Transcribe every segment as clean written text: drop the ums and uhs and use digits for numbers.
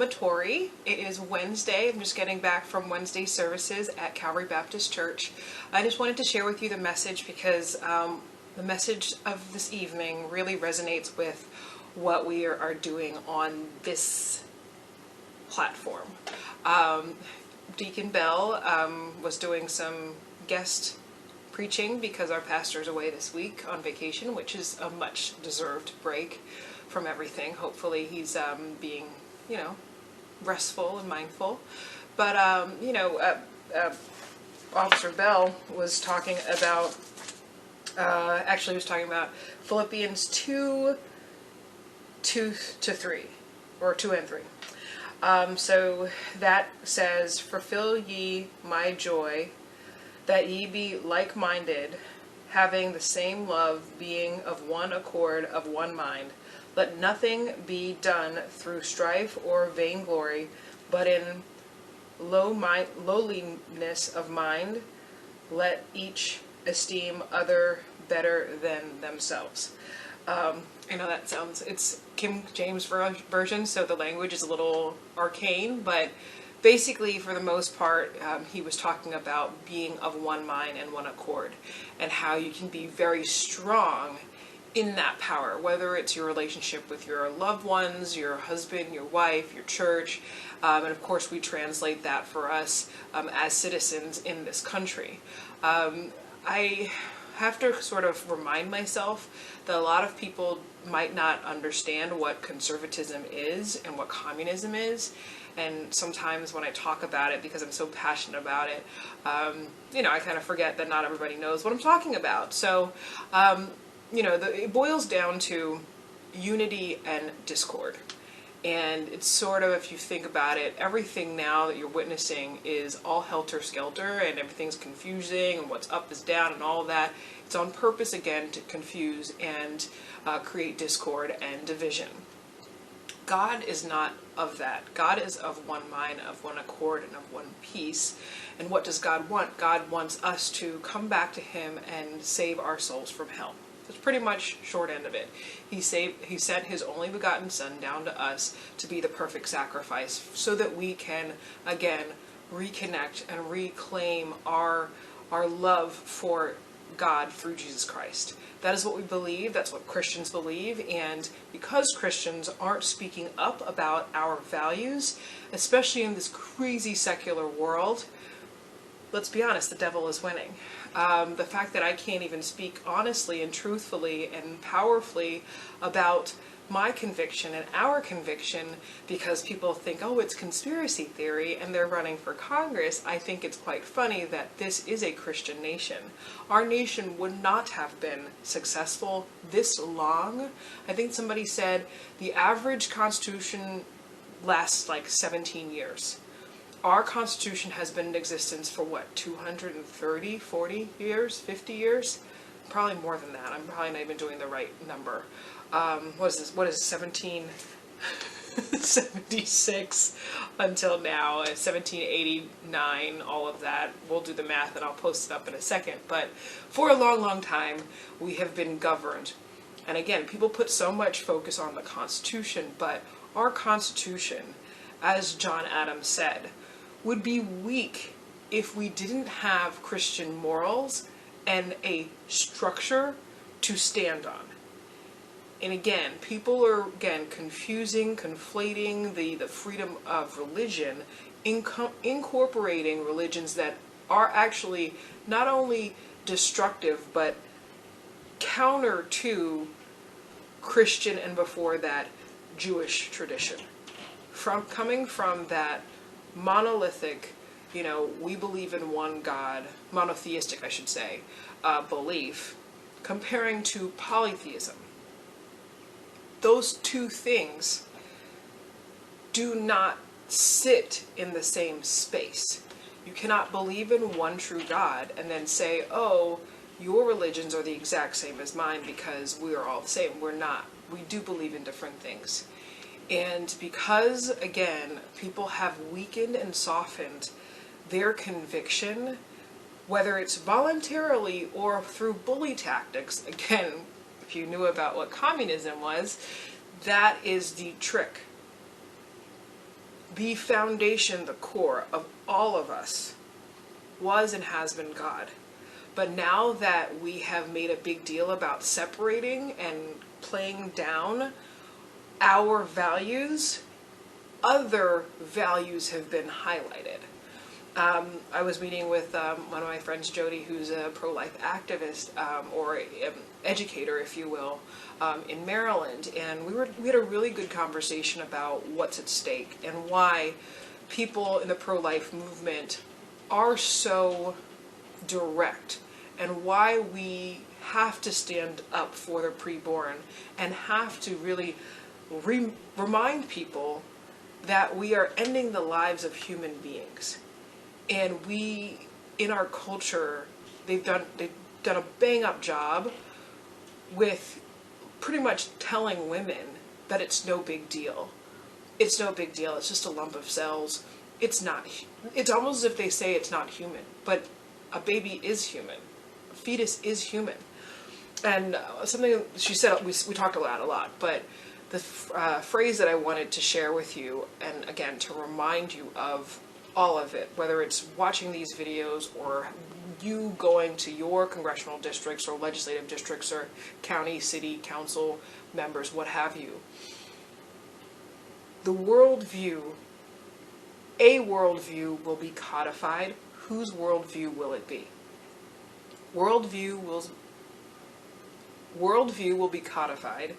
Matori. It is Wednesday. I'm just getting back from Wednesday services at Calvary Baptist Church. I just wanted to share with you the message because the message of this evening really resonates with what we are doing on this platform. Deacon Bell was doing some guest preaching because our pastor is away this week on vacation, which is a much deserved break from everything. Hopefully he's being, restful and mindful. But, Officer Bell was talking about, Philippians 2 to 3, or 2 and 3. So that says, "Fulfill ye my joy, that ye be like-minded, having the same love, being of one accord, of one mind. Let nothing be done through strife or vainglory, but in lowliness of mind, let each esteem other better than themselves." I know it's King James version, so the language is a little arcane, but basically, for the most part, he was talking about being of one mind and one accord, and how you can be very strong in that power, whether it's your relationship with your loved ones, your husband, your wife, your church, and of course we translate that for us as citizens in this country. I have to sort of remind myself that a lot of people might not understand what conservatism is and what communism is. And sometimes when I talk about it, because I'm so passionate about it, I kind of forget that not everybody knows what I'm talking about. So, it boils down to unity and discord. And it's sort of, if you think about it, everything now that you're witnessing is all helter-skelter, and everything's confusing, and what's up is down, and all of that. It's on purpose, again, to confuse and create discord and division. God is not of that. God is of one mind, of one accord, and of one peace. And what does God want? God wants us to come back to Him and save our souls from hell. That's pretty much short end of it. He sent His only begotten Son down to us to be the perfect sacrifice, so that we can, again, reconnect and reclaim our love for God through Jesus Christ. That is what we believe. That's what Christians believe. And because Christians aren't speaking up about our values, especially in this crazy secular world, let's be honest, the devil is winning. The fact that I can't even speak honestly and truthfully and powerfully about my conviction and our conviction because people think, oh, it's conspiracy theory, and they're running for Congress. I think it's quite funny that this is a Christian nation. Our nation would not have been successful this long. I think somebody said the average constitution lasts like 17 years. Our Constitution has been in existence for 230, 40 years, 50 years? Probably more than that. I'm probably not even doing the right number. What is this? What is 1776 until now? 1789, all of that. We'll do the math and I'll post it up in a second. But for a long, long time, we have been governed. And again, people put so much focus on the Constitution, but our Constitution, as John Adams said, would be weak if we didn't have Christian morals and a structure to stand on. And again, people are, confusing, conflating the freedom of religion, incorporating religions that are actually not only destructive, but counter to Christian and before that Jewish tradition. Coming from that monolithic, we believe in one God, monotheistic, I should say, belief, comparing to polytheism. Those two things do not sit in the same space. You cannot believe in one true God and then say, oh, your religions are the exact same as mine because we are all the same. We're not. We do believe in different things. And because, again, people have weakened and softened their conviction, whether it's voluntarily or through bully tactics, again, if you knew about what communism was, that is the trick. the foundation, the core of all of us was and has been God. But now that we have made a big deal about separating and playing down our values, other values have been highlighted. I was meeting with one of my friends, Jody, who's a pro-life activist, or educator, if you will, in Maryland, and we had a really good conversation about what's at stake and why people in the pro-life movement are so direct, and why we have to stand up for the preborn and have to really remind people that we are ending the lives of human beings. And we, in our culture, they've done a bang up job with pretty much telling women that it's no big deal. It's no big deal. It's just a lump of cells. It's not. It's almost as if they say it's not human, but a baby is human. A fetus is human. And something she said, we talked a lot, but the phrase that I wanted to share with you, and again to remind you of all of it, whether it's watching these videos or you going to your congressional districts or legislative districts or county, city, council members, what have you. The worldview, a worldview will be codified. Whose worldview will it be? Worldview will be codified.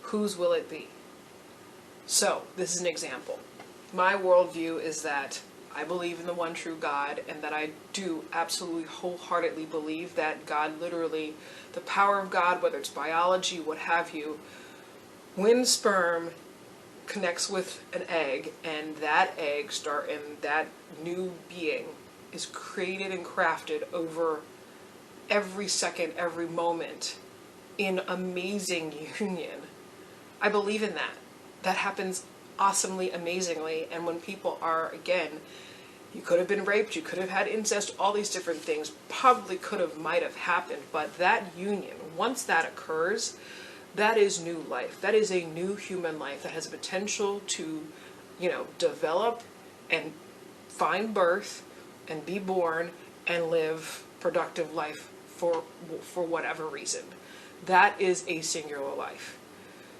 Whose will it be? So, this is an example. My worldview is that I believe in the one true God, and that I do absolutely wholeheartedly believe that God, literally, the power of God, whether it's biology, what have you, when sperm connects with an egg, and that egg and that new being is created and crafted over every second, every moment in amazing union. I believe in that. That happens awesomely, amazingly, and when people are, again, you could have been raped, you could have had incest, all these different things probably might have happened, but that union, once that occurs, that is new life. That is a new human life that has the potential to, develop and find birth and be born and live productive life for whatever reason. That is a singular life.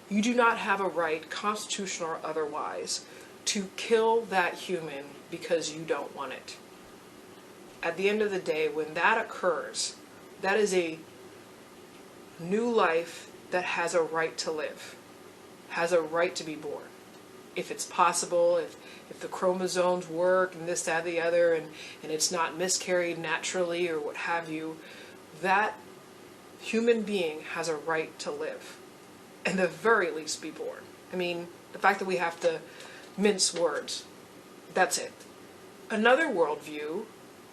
You do not have a right, constitutional or otherwise, to kill that human because you don't want it. At the end of the day, when that occurs, that is a new life that has a right to live, has a right to be born. If it's possible, if the chromosomes work and this, that, the other, and it's not miscarried naturally or what have you, that human being has a right to live. And the very least be born. I mean, the fact that we have to mince words, that's it. Another worldview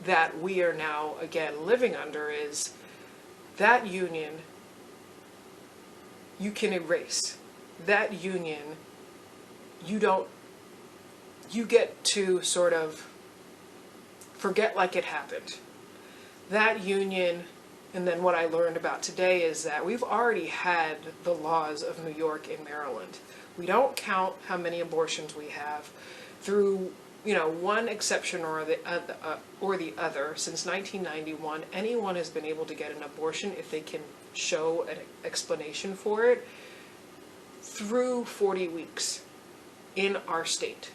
that we are now, again, living under is that union you can erase. That union, you get to sort of forget like it happened. That union. And then what I learned about today is that we've already had the laws of New York and Maryland. We don't count how many abortions we have through, one exception or the other. Since 1991, anyone has been able to get an abortion if they can show an explanation for it through 40 weeks in our state.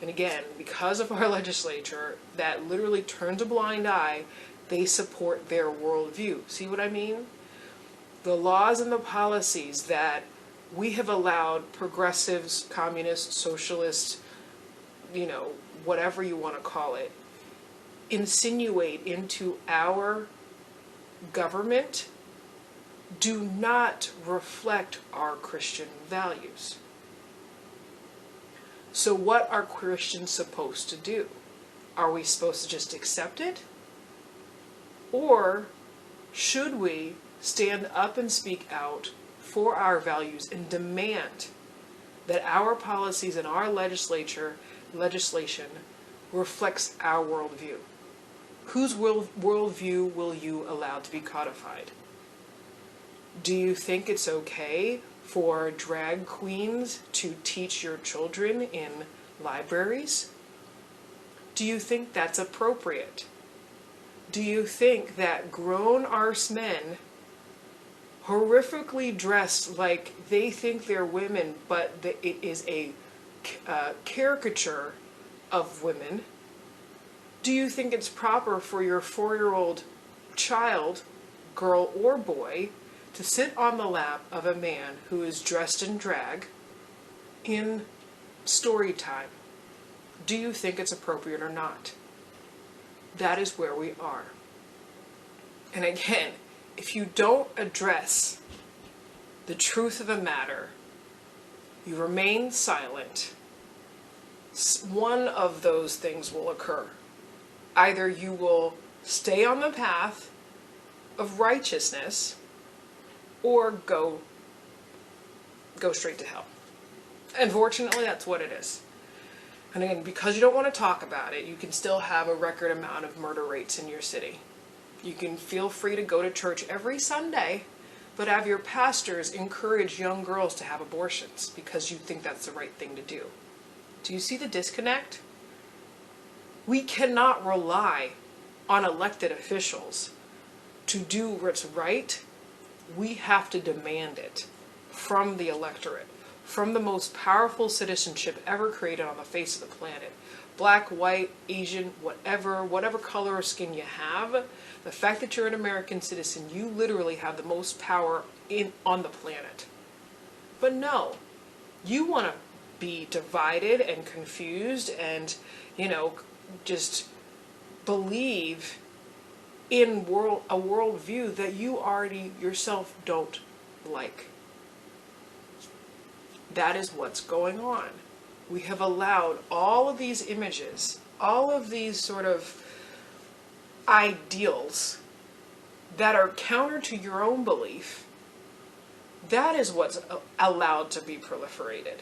And again, because of our legislature that literally turns a blind eye, they support their worldview. See what I mean? The laws and the policies that we have allowed progressives, communists, socialists, whatever you want to call it, insinuate into our government do not reflect our Christian values. So what are Christians supposed to do? Are we supposed to just accept it? Or should we stand up and speak out for our values and demand that our policies and our legislation reflects our worldview? Whose worldview will you allow to be codified? Do you think it's okay for drag queens to teach your children in libraries? Do you think that's appropriate? Do you think that grown arse men horrifically dressed like they think they're women, but it is a caricature of women? Do you think it's proper for your 4-year-old child, girl or boy, to sit on the lap of a man who is dressed in drag in story time? Do you think it's appropriate or not? That is where we are. And again, if you don't address the truth of the matter, you remain silent, one of those things will occur. Either you will stay on the path of righteousness or go straight to hell. Unfortunately, that's what it is. And again, because you don't want to talk about it, you can still have a record amount of murder rates in your city. You can feel free to go to church every Sunday, but have your pastors encourage young girls to have abortions because you think that's the right thing to do. Do you see the disconnect? We cannot rely on elected officials to do what's right. We have to demand it from the electorate, from the most powerful citizenship ever created on the face of the planet. Black, white, Asian, whatever color or skin you have, the fact that you're an American citizen, you literally have the most power on the planet. But no, you want to be divided and confused and, just believe in a worldview that you already yourself don't like. That is what's going on. We have allowed all of these images, all of these sort of ideals that are counter to your own belief. That is what's allowed to be proliferated.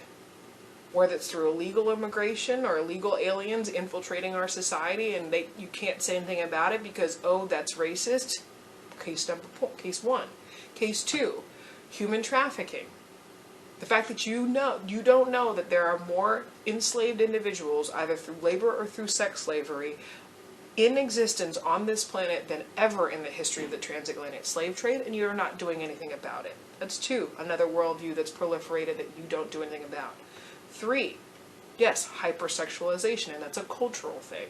Whether it's through illegal immigration or illegal aliens infiltrating our society and you can't say anything about it because, oh, that's racist. Case one. Case two, human trafficking. The fact that you don't know that there are more enslaved individuals, either through labor or through sex slavery, in existence on this planet than ever in the history of the transatlantic slave trade, and you're not doing anything about it. That's two, another worldview that's proliferated that you don't do anything about. Three, yes, hypersexualization, and that's a cultural thing.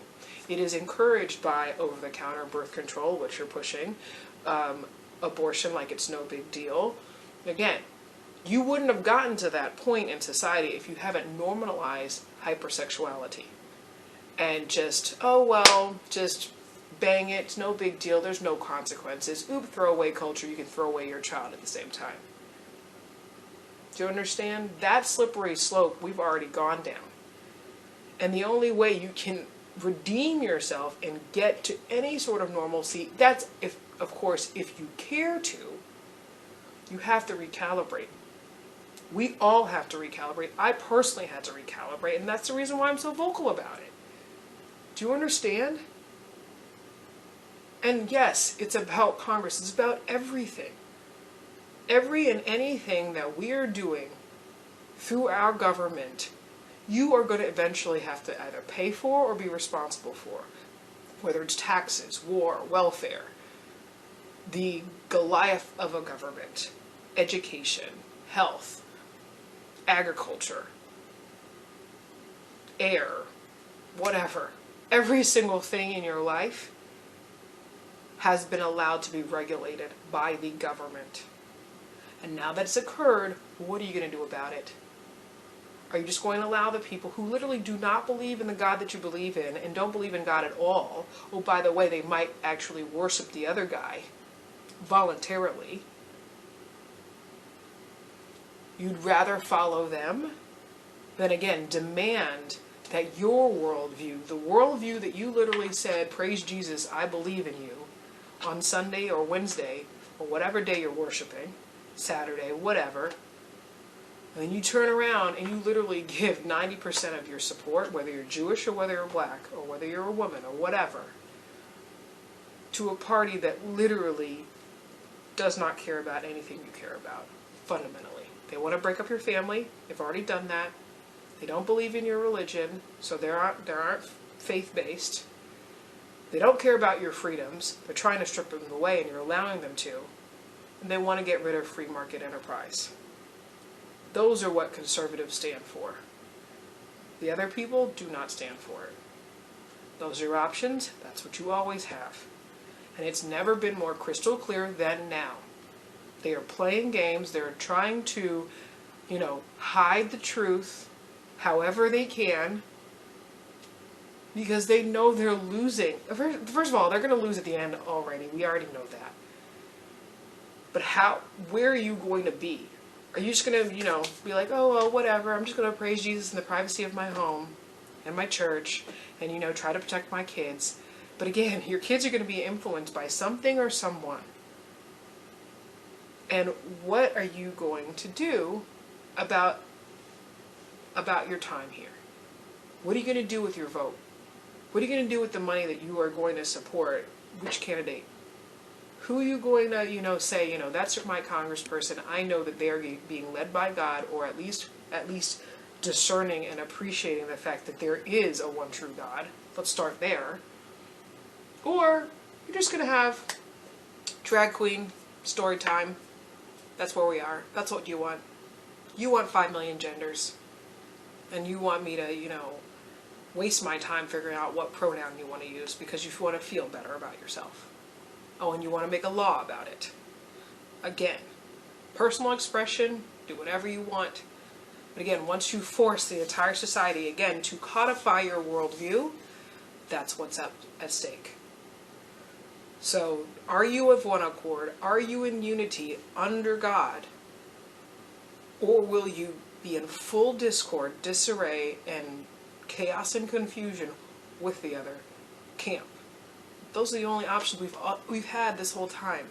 It is encouraged by over-the-counter birth control, which you're pushing, abortion like it's no big deal. Again, you wouldn't have gotten to that point in society if you haven't normalized hypersexuality. And just bang it, it's no big deal, there's no consequences. Oop, throwaway culture, you can throw away your child at the same time. Do you understand? That slippery slope we've already gone down. And the only way you can redeem yourself and get to any sort of normalcy, that's if you care to, you have to recalibrate. We all have to recalibrate. I personally had to recalibrate, and that's the reason why I'm so vocal about it. Do you understand? And yes, it's about Congress. It's about everything. Every and anything that we are doing through our government, you are going to eventually have to either pay for or be responsible for. Whether it's taxes, war, welfare, the Goliath of a government, education, health, agriculture, air, whatever. Every single thing in your life has been allowed to be regulated by the government. And now that it's occurred, what are you going to do about it? Are you just going to allow the people who literally do not believe in the God that you believe in and don't believe in God at all, oh, by the way, they might actually worship the other guy voluntarily, you'd rather follow them than, again, demand that your worldview, the worldview that you literally said, praise Jesus, I believe in you, on Sunday or Wednesday, or whatever day you're worshiping, Saturday, whatever, and then you turn around and you literally give 90% of your support, whether you're Jewish or whether you're black, or whether you're a woman or whatever, to a party that literally does not care about anything you care about, fundamentally. They want to break up your family. They've already done that. They don't believe in your religion, so they aren't faith-based. They don't care about your freedoms. They're trying to strip them away, and you're allowing them to. And they want to get rid of free market enterprise. Those are what conservatives stand for. The other people do not stand for it. Those are your options. That's what you always have. And it's never been more crystal clear than now. They are playing games. They're trying to, hide the truth however they can, because they know they're losing. First of all, they're going to lose at the end already. We already know that. But where are you going to be? Are you just going to, be like, oh, well, whatever. I'm just going to praise Jesus in the privacy of my home and my church and, try to protect my kids. But again, your kids are going to be influenced by something or someone. And what are you going to do about your time here? What are you going to do with your vote? What are you going to do with the money that you are going to support? Which candidate? Who are you going to, say, that's my congressperson. I know that they are being led by God, or at least discerning and appreciating the fact that there is a one true God. Let's start there. Or you're just going to have drag queen story time. That's where we are. That's what you want. You want 5 million genders. And you want me to, waste my time figuring out what pronoun you want to use because you want to feel better about yourself. Oh, and you want to make a law about it. Again, personal expression, do whatever you want. But again, once you force the entire society, again, to codify your worldview, that's what's up at stake. So, are you of one accord? Are you in unity under God? Or will you be in full discord, disarray, and chaos and confusion with the other camp? Those are the only options we've had this whole time.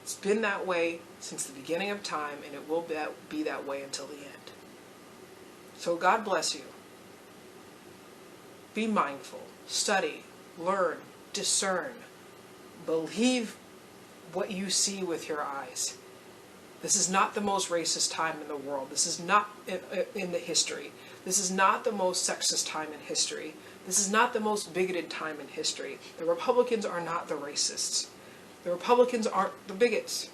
It's been that way since the beginning of time, and it will be that way until the end. So God bless you. Be mindful, study, learn, discern, believe what you see with your eyes. This is not the most racist time in the world. This is not in the history. This is not the most sexist time in history. This is not the most bigoted time in history. The Republicans are not the racists. The Republicans aren't the bigots.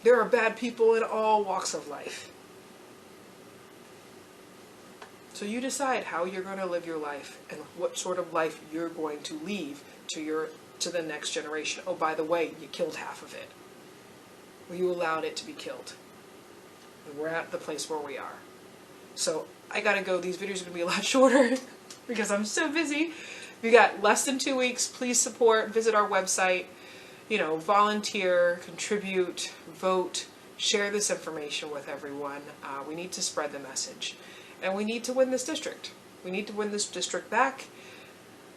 There are bad people in all walks of life. So you decide how you're going to live your life and what sort of life you're going to leave to the next generation. Oh, by the way, you killed half of it. Or you allowed it to be killed. And we're at the place where we are. So I gotta go. These videos are gonna be a lot shorter because I'm so busy. We got less than 2 weeks. Please support. Visit our website. Volunteer, contribute, vote, share this information with everyone. We need to spread the message. And we need to win this district. We need to win this district back.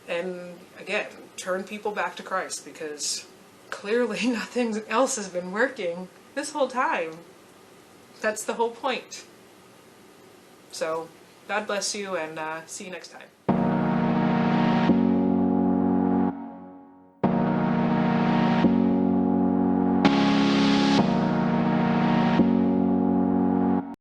And again, turn people back to Christ, because clearly nothing else has been working this whole time. That's the whole point. So, God bless you, and see you next time.